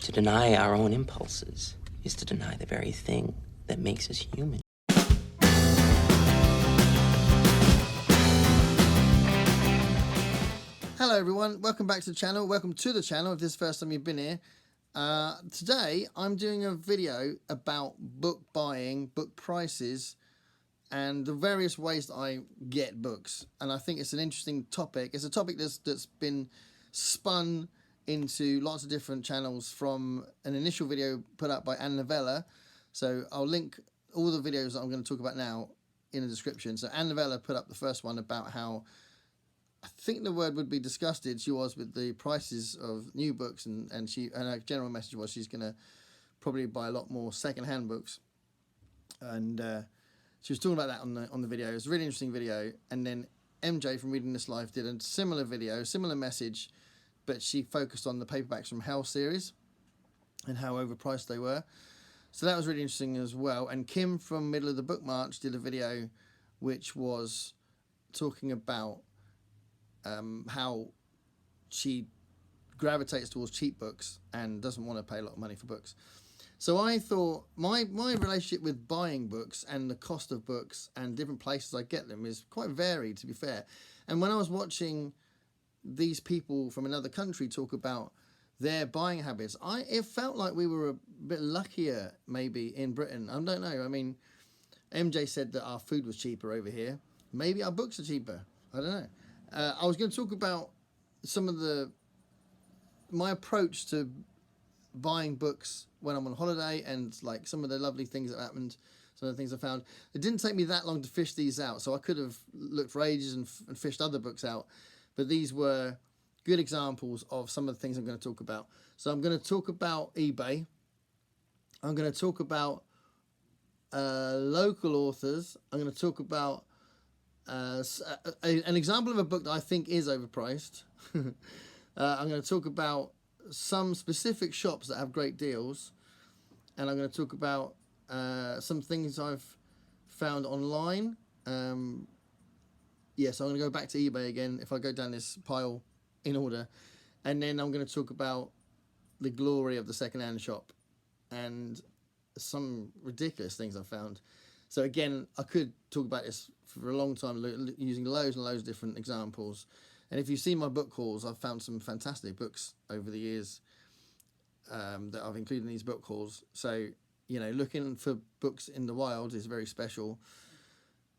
To deny our own impulses is to deny the very thing that makes us human. Hello everyone, welcome back to the channel. Welcome to the channel if this is the first time you've been here. Today I'm doing a video about book buying, book prices, and the various ways that I get books. And I think it's an interesting topic. It's a topic that's been spun into lots of different channels from an initial video put up by Anne Novella. So I'll link all the videos that I'm going to talk about now in the description. So Anne Novella put up the first one about how, I think the word would be disgusted she was with the prices of new books, and her general message was she's going to probably buy a lot more second-hand books. And she was talking about that on the video. It was a really interesting video. And then MJ from Reading This Life did a similar video, similar message, but she focused on the paperbacks from Hell series and how overpriced they were. So that was really interesting as well. And Kim from Middle of the Book March did a video which was talking about how she gravitates towards cheap books and doesn't want to pay a lot of money for books. So I thought my relationship with buying books and the cost of books and different places I get them is quite varied, to be fair. And when I was watching these people from another country talk about their buying habits, it felt like we were a bit luckier maybe in Britain. I don't know. I mean, MJ said that our food was cheaper over here. Maybe our books are cheaper. I don't know. I was going to talk about some of my approach to buying books when I'm on holiday, and like some of the lovely things that happened, some of the things I found. It didn't take me that long to fish these out, so I could have looked for ages and fished other books out, but these were good examples of some of the things I'm going to talk about. So I'm going to talk about eBay. I'm going to talk about local authors. I'm going to talk about an example of a book that I think is overpriced. I'm going to talk about some specific shops that have great deals, and I'm going to talk about some things I've found online. Yes, I'm going to go back to eBay again if I go down this pile in order, and then I'm going to talk about the glory of the second-hand shop and some ridiculous things I've found. So again, I could talk about this for a long time using loads and loads of different examples. And if you've seen my book hauls, I've found some fantastic books over the years that I've included in these book hauls. So, you know, looking for books in the wild is very special.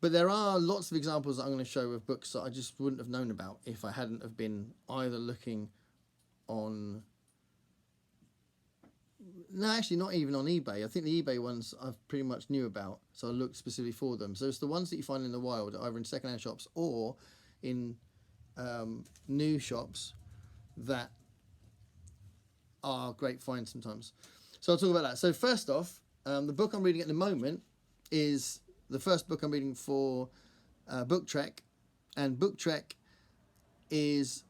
But there are lots of examples that I'm going to show of books that I just wouldn't have known about if I hadn't have been either looking on... No, actually, not even on eBay. I think the eBay ones I pretty much knew about, so I looked specifically for them. So it's the ones that you find in the wild, either in second-hand shops or in new shops that are great finds sometimes. So I'll talk about that. So first off, the book I'm reading at the moment is the first book I'm reading for Book Trek, and Book Trek is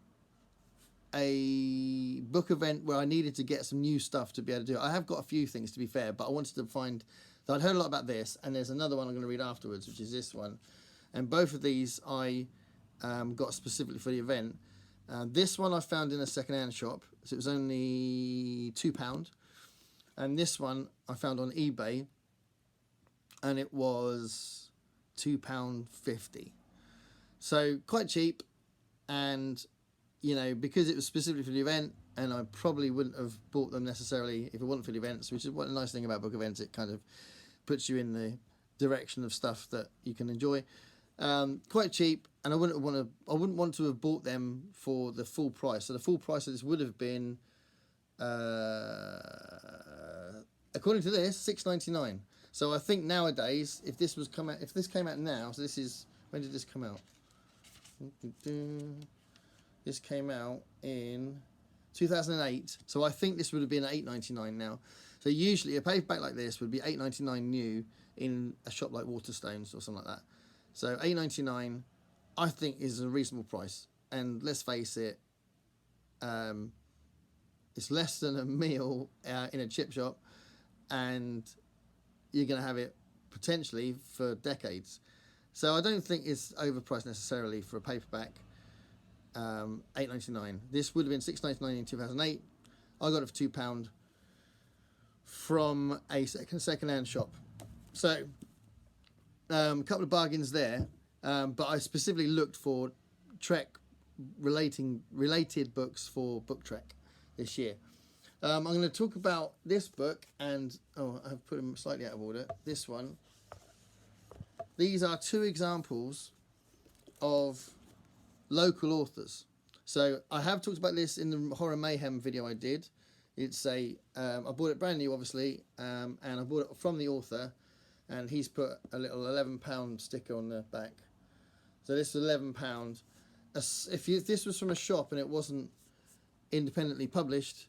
a book event where I needed to get some new stuff to be able to do it. I have got a few things, to be fair, but I wanted to find that I'd heard a lot about this, and there's another one I'm going to read afterwards, which is this one. And both of these I got specifically for the event. This one I found in a second-hand shop, so it was only £2. And this one I found on eBay, and it was £2.50. So quite cheap, and you know, because it was specifically for the event, and I probably wouldn't have bought them necessarily if it wasn't for the events, which is what a nice thing about book events, it kind of puts you in the direction of stuff that you can enjoy. Quite cheap, and I wouldn't want to have bought them for the full price. So the full price of this would have been, according to this, $6.99. So I think nowadays, if this came out now, so this is, when did this come out? This came out in 2008, so I think this would have been $8.99 now. So usually a paperback like this would be $8.99 new in a shop like Waterstones or something like that. So $8.99 I think is a reasonable price, and let's face it, it's less than a meal in a chip shop, and you're going to have it potentially for decades. So I don't think it's overpriced necessarily for a paperback. $8.99. This would have been $6.99 in 2008. I got it for £2. from a second-hand shop. So a couple of bargains there, but I specifically looked for Trek related books for Book Trek this year. I'm going to talk about this book, and I've put them slightly out of order. This one. These are two examples of local authors. So I have talked about this in the Horror Mayhem video I did. It's I bought it brand new, obviously, and I bought it from the author, and he's put a little £11 sticker on the back. So this is £11. If this was from a shop and it wasn't independently published,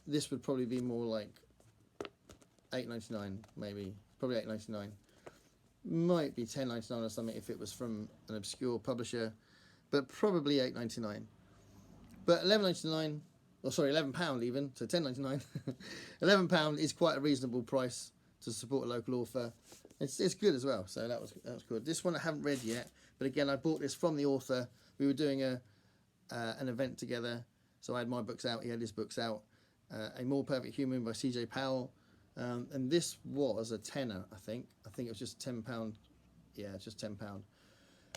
this would probably be more like $8.99, maybe, probably $8.99. Might be $10.99 or something if it was from an obscure publisher, but probably $8.99. But £11.99, or sorry, £11 even, so $10.99. £11 is quite a reasonable price to support a local author. It's good as well, so that was good. This one I haven't read yet, but again I bought this from the author. We were doing an event together, so I had my books out, he had his books out. A More Perfect Human by C.J. Powell. And this was a tenner, I think. I think it was just £10. Yeah, it's just £10.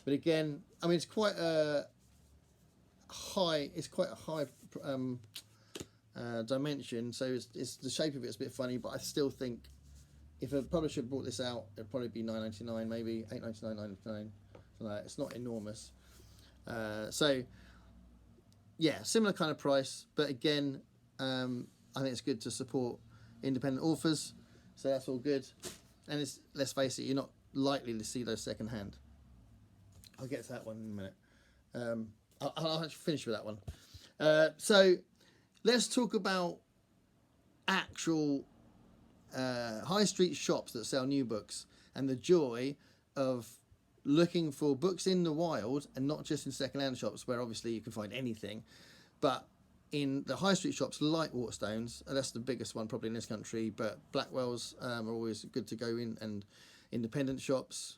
But again, I mean, it's quite a high. It's quite a high dimension. So it's the shape of it's a bit funny. But I still think if a publisher brought this out, it'd probably be $9.99, maybe $8.99, $9.99. Something like that. It's not enormous. So yeah, similar kind of price. But again, I think it's good to support independent authors, so that's all good. And it's, let's face it, you're not likely to see those second hand. I'll get to that one in a minute. I'll actually finish with that one. So let's talk about actual high street shops that sell new books, and the joy of looking for books in the wild, and not just in second hand shops where obviously you can find anything, but in the high street shops like Waterstones. That's the biggest one probably in this country, but Blackwell's are always good to go in, and independent shops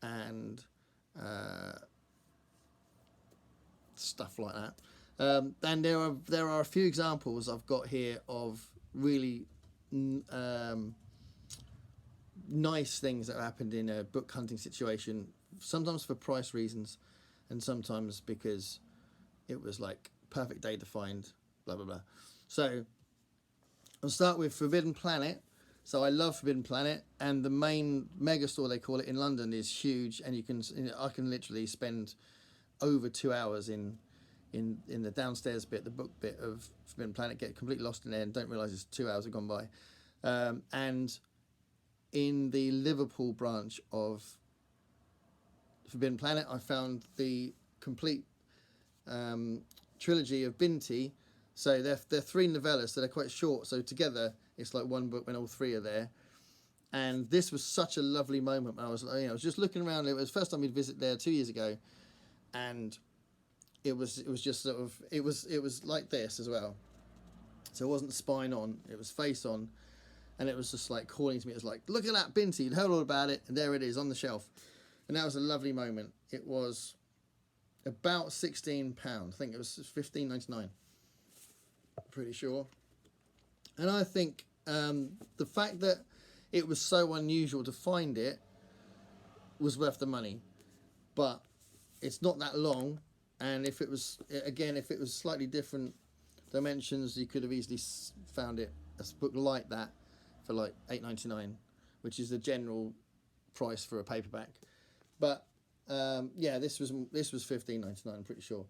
and stuff like that. And there are a few examples I've got here of really nice things that happened in a book hunting situation, sometimes for price reasons and sometimes because it was like perfect day to find blah blah blah. So I'll start with Forbidden Planet. So I love Forbidden Planet, and the main mega store, they call it, in London is huge, and I can literally spend over 2 hours in the downstairs bit, the book bit of Forbidden Planet, get completely lost in there and don't realise it's 2 hours have gone by. And in the Liverpool branch of Forbidden Planet, I found the complete trilogy of Binti. So they're 3 novellas, so they're quite short, so together it's like one book when all 3 are there. And this was such a lovely moment when I was just looking around. It was the first time we'd visit there 2 years ago, and it was just sort of, it was like this as well. So it wasn't spine on, it was face on, and it was just like calling to me. It was like, look at that Binti, you'd heard all about it, and there it is on the shelf. And that was a lovely moment. It was about £16. I think it was $15.99. Pretty sure. And I think the fact that it was so unusual to find it was worth the money. But it's not that long, and if it was slightly different dimensions, you could have easily found it, a book like that, for like $8.99, which is the general price for a paperback. But yeah, this was $15.99, I'm pretty sure.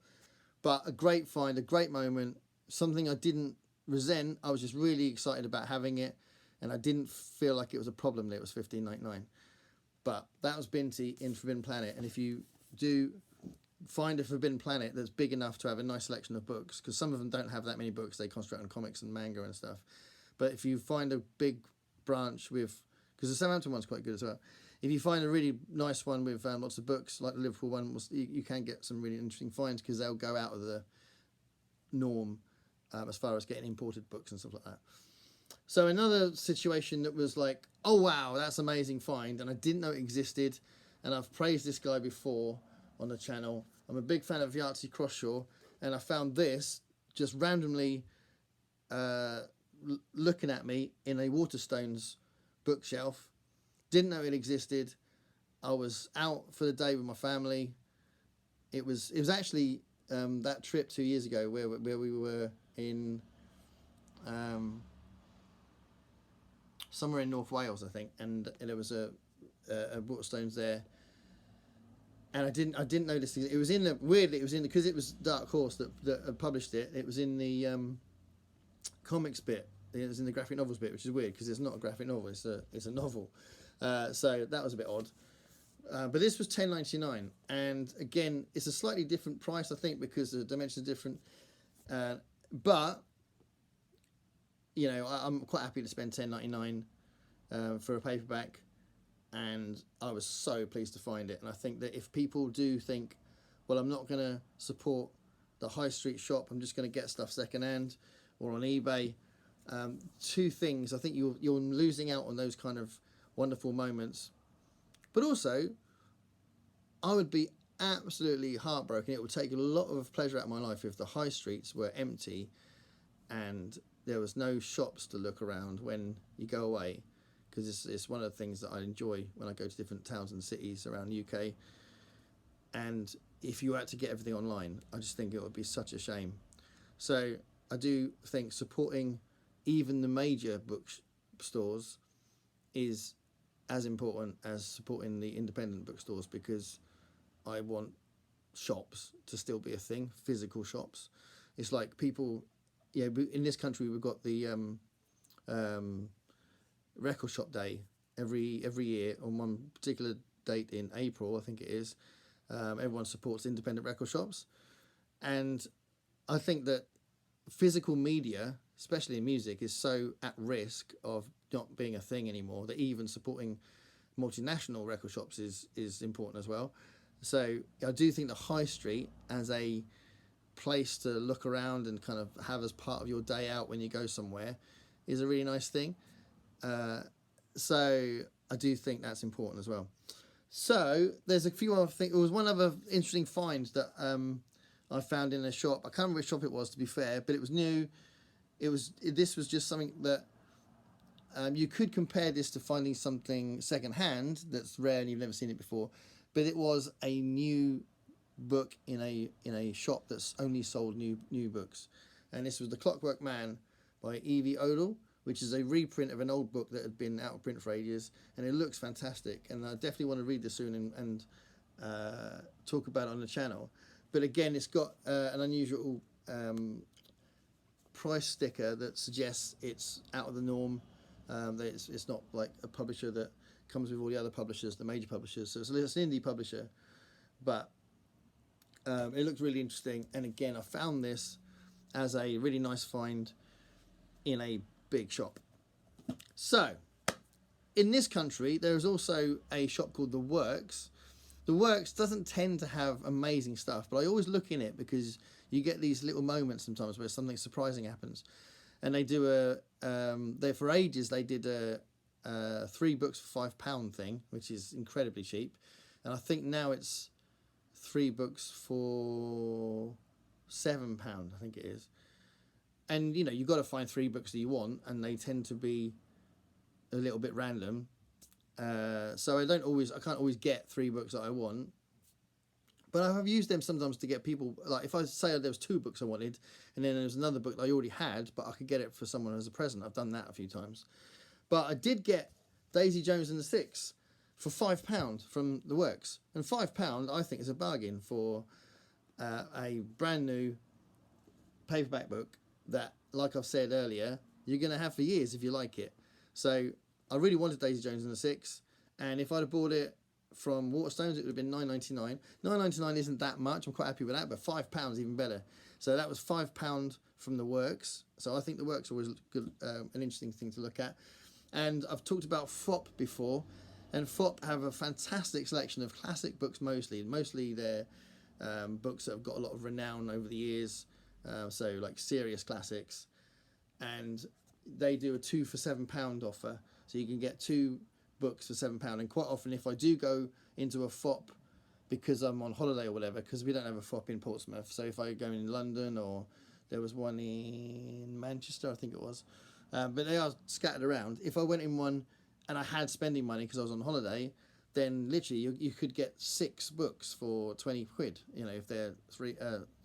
But a great find, a great moment, something I didn't resent. I was just really excited about having it, and I didn't feel like it was a problem that it was $15.99. But that was Binti in Forbidden Planet, and if you do find a Forbidden Planet that's big enough to have a nice selection of books, because some of them don't have that many books, they concentrate on comics and manga and stuff. But if you find a big branch with, because the Southampton one's quite good as well, if you find a really nice one with lots of books, like the Liverpool one, you can get some really interesting finds, because they'll go out of the norm as far as getting imported books and stuff like that. So another situation that was like, oh wow, that's an amazing find, and I didn't know it existed, and I've praised this guy before on the channel. I'm a big fan of Artsy, and I found this just randomly looking at me in a Waterstones bookshelf. Didn't know it existed. I was out for the day with my family. It was actually that trip 2 years ago where we were in somewhere in North Wales, I think, and there was a Waterstones there. And I didn't notice it was in the because it was Dark Horse that published it. It was in the comics bit. It was in the graphic novels bit, which is weird because it's not a graphic novel. It's a novel. So that was a bit odd. But this was $10.99, and again, it's a slightly different price, I think, because the dimensions are different. But you know, I'm quite happy to spend $10.99 for a paperback. And I was so pleased to find it. And I think that if people do think, well, I'm not going to support the high street shop, I'm just going to get stuff secondhand or on eBay. Two things, I think you're losing out on those kind of wonderful moments. But also, I would be absolutely heartbroken. It would take a lot of pleasure out of my life if the high streets were empty and there was no shops to look around when you go away. Because it's one of the things that I enjoy when I go to different towns and cities around the UK. And if you had to get everything online, I just think it would be such a shame. So I do think supporting even the major bookstores is as important as supporting the independent bookstores, because I want shops to still be a thing, physical shops. It's like people, yeah, in this country we've got the record shop day every year on one particular date in April, I think it is. Everyone supports independent record shops, and I think that physical media, especially in music, is so at risk of not being a thing anymore that even supporting multinational record shops is important as well. So I do think the high street as a place to look around and kind of have as part of your day out when you go somewhere is a really nice thing. So I do think that's important as well. So there's a few other things. There was one other interesting find that I found in a shop. I can't remember which shop it was, to be fair, but it was new. This was just something that you could compare this to finding something secondhand that's rare and you've never seen it before. But it was a new book in a shop that's only sold new books, and this was The Clockwork Man by Evie Odell, which is a reprint of an old book that had been out of print for ages, and it looks fantastic. And I definitely want to read this soon and talk about it on the channel. But again, it's got an unusual price sticker that suggests it's out of the norm. That it's not like a publisher that comes with all the other publishers, the major publishers. So it's an indie publisher, but it looks really interesting. And again, I found this as a really nice find in a big shop. So in this country there is also a shop called The Works. The Works doesn't tend to have amazing stuff, but I always look in it because you get these little moments sometimes where something surprising happens. And they do for ages they did a 3 books for £5 thing, which is incredibly cheap, and I think now it's 3 books for £7, I think it is. And you know, you've got to find 3 books that you want, and they tend to be a little bit random. So I can't always get 3 books that I want. But I have used them sometimes to get people, like if I say there was 2 books I wanted, and then there was another book that I already had, but I could get it for someone as a present. I've done that a few times. But I did get Daisy Jones and the Six for £5 from The Works. And £5 I think is a bargain for a brand new paperback book that, like I've said earlier, you're going to have for years if you like it. So I really wanted Daisy Jones and the Six, and if I'd have bought it from Waterstones, it would have been $9.99. $9.99 isn't that much, I'm quite happy with that, but £5 even better. So that was £5 from The Works. So I think The Works are always good, an interesting thing to look at. And I've talked about FOP before, and FOP have a fantastic selection of classic books mostly. Mostly they're books that have got a lot of renown over the years, so like serious classics. And they do a 2 for £7 offer, so you can get 2 books for £7. And quite often, if I do go into a FOP because I'm on holiday or whatever, because we don't have a FOP in Portsmouth, so if I go in London, or there was one in Manchester, I think it was, but they are scattered around. If I went in one and I had spending money because I was on holiday, then literally you could get 6 books for 20 quid, you know, if they're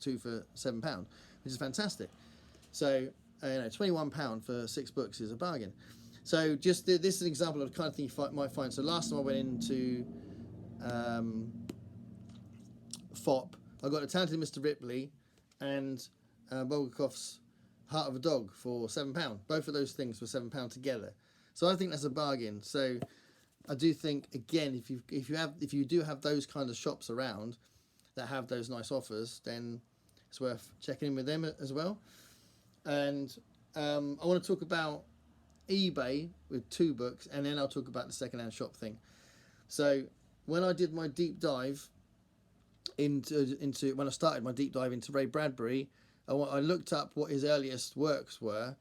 2 for £7, which is fantastic. So, £21 for 6 books is a bargain. So just this is an example of the kind of thing you might find. So last time I went into FOP, I got A Talented Mr. Ripley and Bulgakov's Heart of a Dog for £7. Both of those things for £7 together. So I think that's a bargain. So I do think, again, if you do have those kind of shops around that have those nice offers, then it's worth checking in with them as well. And I want to talk about eBay with 2 books, and then I'll talk about the second-hand shop thing. So when I did my deep dive into when I started my deep dive into Ray Bradbury, I looked up what his earliest works were,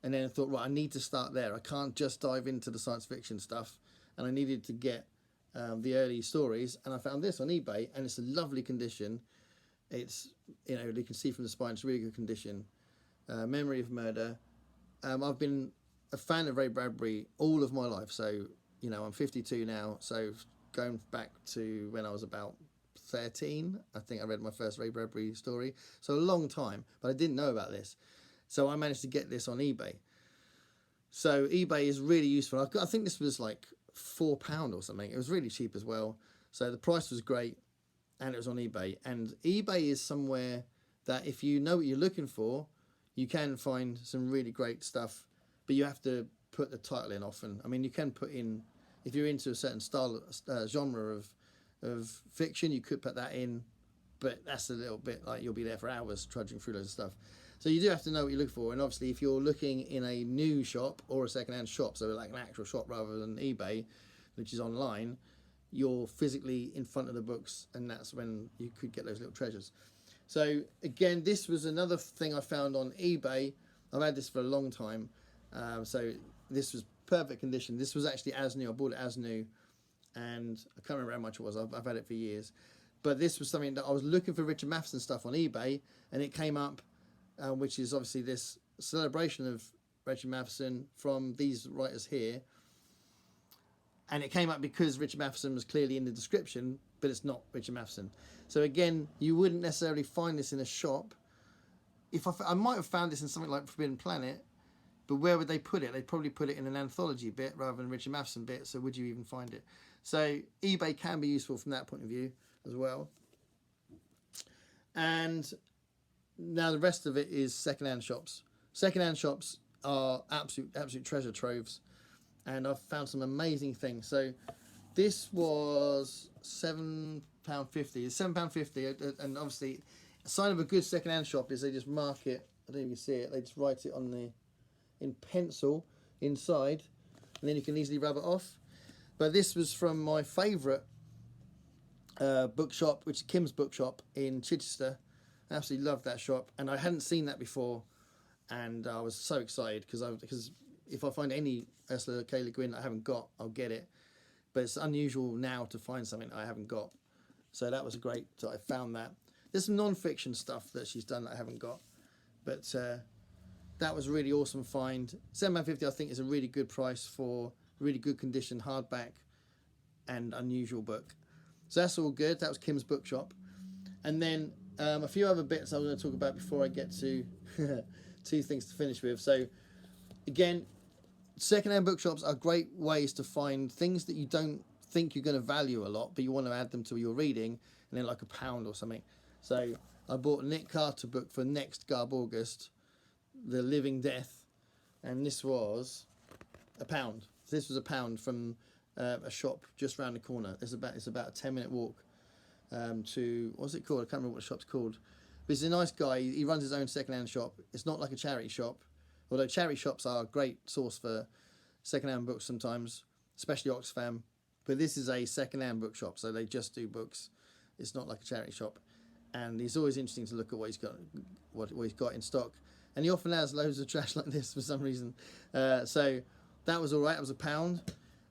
and then I thought, right, I need to start there. I can't just dive into the science fiction stuff, and I needed to get the early stories, and I found this on eBay, and it's a lovely condition. It's, you can see from the spine, it's really good condition. Memory of Murder. I've been a fan of Ray Bradbury all of my life, so I'm 52 now, so going back to when I was about 13, I think I read my first Ray Bradbury story, so a long time, but I didn't know about this, so I managed to get this on eBay. So eBay is really useful. I think this was like £4 or something. It was really cheap as well, so the price was great, and it was on eBay. And eBay is somewhere that if you know what you're looking for, you can find some really great stuff, but you have to put the title in often. I mean, you can put in, if you're into a certain style, genre of fiction, you could put that in, but that's a little bit like you'll be there for hours trudging through loads of stuff. So you do have to know what you look for, and obviously if you're looking in a new shop or a second-hand shop, so like an actual shop rather than eBay, which is online, you're physically in front of the books, and that's when you could get those little treasures. So again, this was another thing I found on eBay. I've had this for a long time, so this was perfect condition. This was actually as new. I bought it as new, and I can't remember how much it was. I've had it for years, but this was something that I was looking for Richard Matheson stuff on eBay, and it came up, which is obviously this celebration of Richard Matheson from these writers here, and it came up because Richard Matheson was clearly in the description, but it's not Richard Matheson. So again, you wouldn't necessarily find this in a shop. If I might have found this in something like Forbidden Planet, but where would they put it? They'd probably put it in an anthology bit rather than Richard Matheson bit, so would you even find it? So eBay can be useful from that point of view as well. And now the rest of it is second-hand shops. Second-hand shops are absolute treasure troves, and I've found some amazing things. So this was £7.50. It's £7.50, and obviously a sign of a good second-hand shop is they just mark it. I don't even see it. They just write it in pencil inside, and then you can easily rub it off. But this was from my favourite bookshop, which is Kim's Bookshop in Chichester. I absolutely loved that shop, and I hadn't seen that before, and I was so excited because if I find any Ursula K. Le Guin I haven't got, I'll get it. But it's unusual now to find something I haven't got, so that was great. So I found that. There's some non-fiction stuff that she's done that I haven't got, but that was a really awesome find. £7.50 I think is a really good price for a really good condition hardback and unusual book. So that's all good. That was Kim's Bookshop. And then a few other bits I was going to talk about before I get to 2 things to finish with. So again, second-hand bookshops are great ways to find things that you don't think you're going to value a lot, but you want to add them to your reading, and then like £1 or something. So I bought a Nick Carter book for next Garb August, The Living Death, and this was £1. This was £1 from a shop just round the corner. It's about a 10-minute walk to, what's it called? I can't remember what the shop's called. But he's a nice guy. He runs his own second-hand shop. It's not like a charity shop, although charity shops are a great source for second-hand books sometimes, especially Oxfam. But this is a second-hand bookshop, so they just do books. It's not like a charity shop. And it's always interesting to look at what he's got in stock. And he often has loads of trash like this for some reason. So that was all right. It was £1.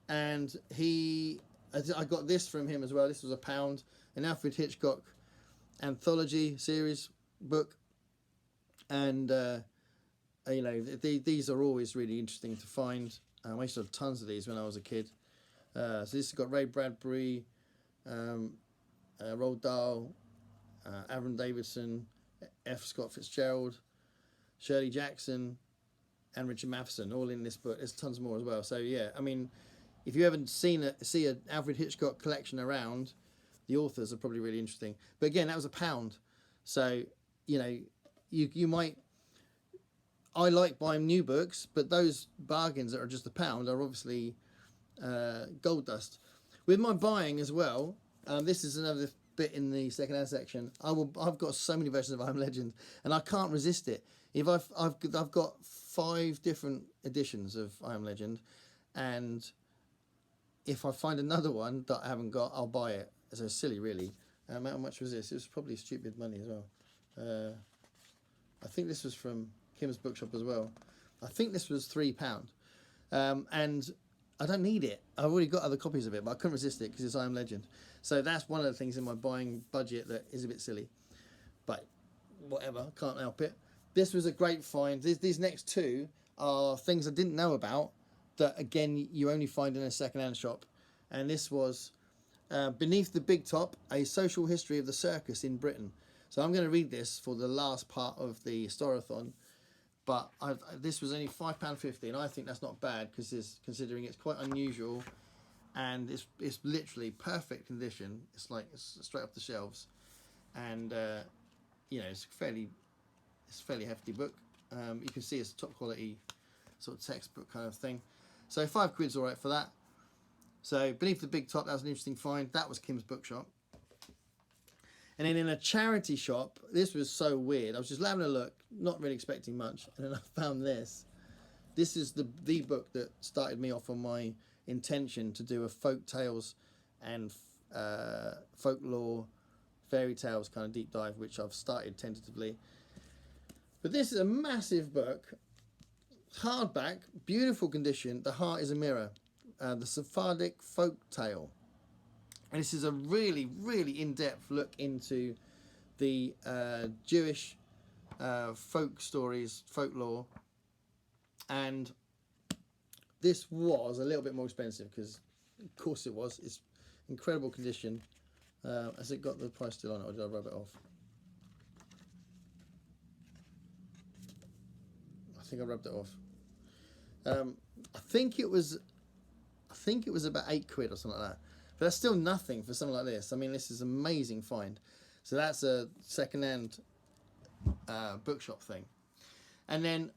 And I got this from him as well. This was £1. An Alfred Hitchcock Anthology series book. And You know, these are always really interesting to find. I used to have tons of these when I was a kid. So this has got Ray Bradbury, Roald Dahl, Avram Davidson, F. Scott Fitzgerald, Shirley Jackson, and Richard Matheson, all in this book. There's tons more as well. So yeah, I mean, if you haven't see an Alfred Hitchcock collection around, the authors are probably really interesting. But again, that was £1. So, you know, you might... I like buying new books, but those bargains that are just £1 are obviously gold dust. With my buying as well, this is another bit in the second-hand section. I've got so many versions of I Am Legend, and I can't resist it. If I've got 5 different editions of I Am Legend, and if I find another one that I haven't got, I'll buy it. So silly, really. How much was this? It was probably stupid money as well. I think this was from Kim's Bookshop as well. I think this was £3. And I don't need it. I've already got other copies of it, but I couldn't resist it because it's I Am Legend. So that's one of the things in my buying budget that is a bit silly. But whatever, can't help it. This was a great find. These next two are things I didn't know about that, again, you only find in a second-hand shop. And this was Beneath the Big Top, A Social History of the Circus in Britain. So I'm going to read this for the last part of the Storathon. But this was only £5.50, and I think that's not bad because considering it's quite unusual, and it's literally perfect condition. It's like it's straight off the shelves, and you know, it's a fairly hefty book. You can see it's top quality sort of textbook kind of thing. So £5's all right for that. So Beneath the Big Top, that was an interesting find. That was Kim's Bookshop. And then in a charity shop, this was so weird. I was just having a look, not really expecting much, and then I found this. This is the book that started me off on my intention to do a folk tales and folklore, fairy tales kind of deep dive, which I've started tentatively. But this is a massive book, hardback, beautiful condition. The Heart is a Mirror, the Sephardic folk tale. And this is a really, really in-depth look into the Jewish folk stories, folklore. And this was a little bit more expensive because, of course, it was. It's incredible condition. Has it got the price still on it, or did I rub it off? I think I rubbed it off. I think it was about £8 or something like that. But that's still nothing for something like this. I mean, this is an amazing find. So that's a second-hand bookshop thing. And then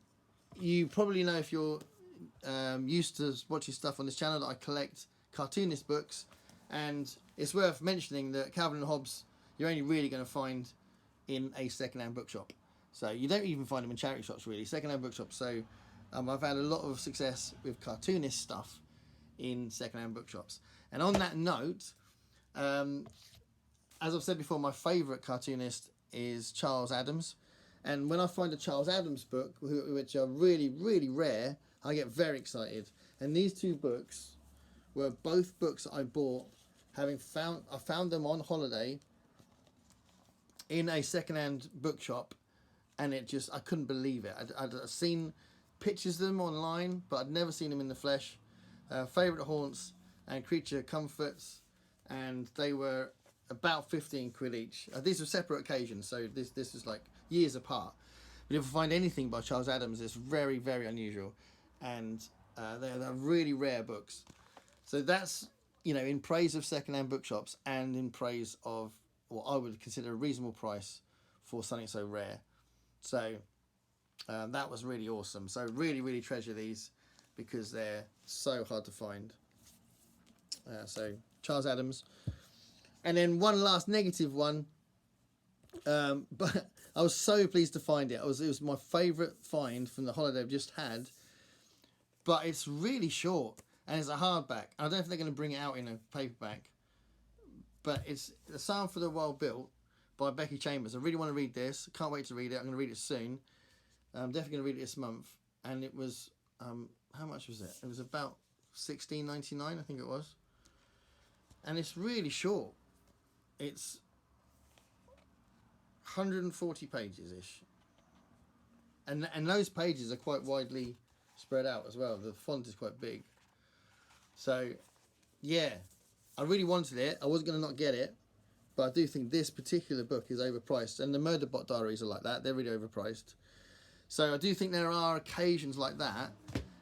you probably know, if you're used to watching stuff on this channel, that I collect cartoonist books. And it's worth mentioning that Calvin and Hobbes, you're only really going to find in a second-hand bookshop. So you don't even find them in charity shops, really. Second-hand bookshops. So I've had a lot of success with cartoonist stuff in second-hand bookshops. And on that note, as I've said before, my favourite cartoonist is Charles Addams. And when I find a Charles Addams book, which are really, really rare, I get very excited. And these two books were both books that I bought, I found them on holiday in a second-hand bookshop, and I couldn't believe it. I'd seen pictures of them online, but I'd never seen them in the flesh. Favourite Haunts and Creature Comforts, and they were about £15 each. These were separate occasions, so this is like years apart. But if I find anything by Charles Addams, it's very, very unusual, and they're really rare books. So that's, you know, in praise of second-hand bookshops and in praise of what I would consider a reasonable price for something so rare. So that was really awesome. So really, really treasure these because they're so hard to find. So Charles Addams. And then one last negative one, but I was so pleased to find it. It was my favourite find from the holiday I've just had, but it's really short and it's a hardback. I don't know if they're going to bring it out in a paperback, but it's The Psalm for the Wild Built by Becky Chambers. I really want to read this. Can't wait to read it. I'm going to read it soon. I'm definitely going to read it this month. And it was, how much was it? It was about $16.99, I think it was. And it's really short. It's 140 pages-ish. And those pages are quite widely spread out as well. The font is quite big. So, yeah, I really wanted it. I wasn't going to not get it, but I do think this particular book is overpriced. And the Murderbot Diaries are like that. They're really overpriced. So I do think there are occasions like that.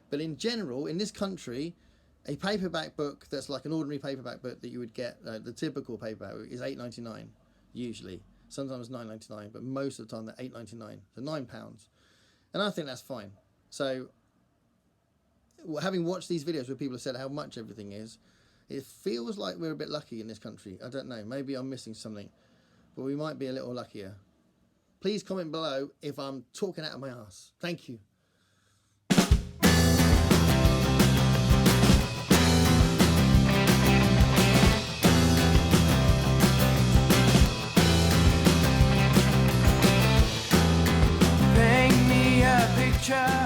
But in general, in this country, a paperback book that's like an ordinary paperback book that you would get, the typical paperback book, is $8.99 usually. Sometimes $9.99, but most of the time they're $8.99, so £9. And I think that's fine. So, having watched these videos where people have said how much everything is, it feels like we're a bit lucky in this country. I don't know, maybe I'm missing something, but we might be a little luckier. Please comment below if I'm talking out of my arse. Thank you. Paint me a picture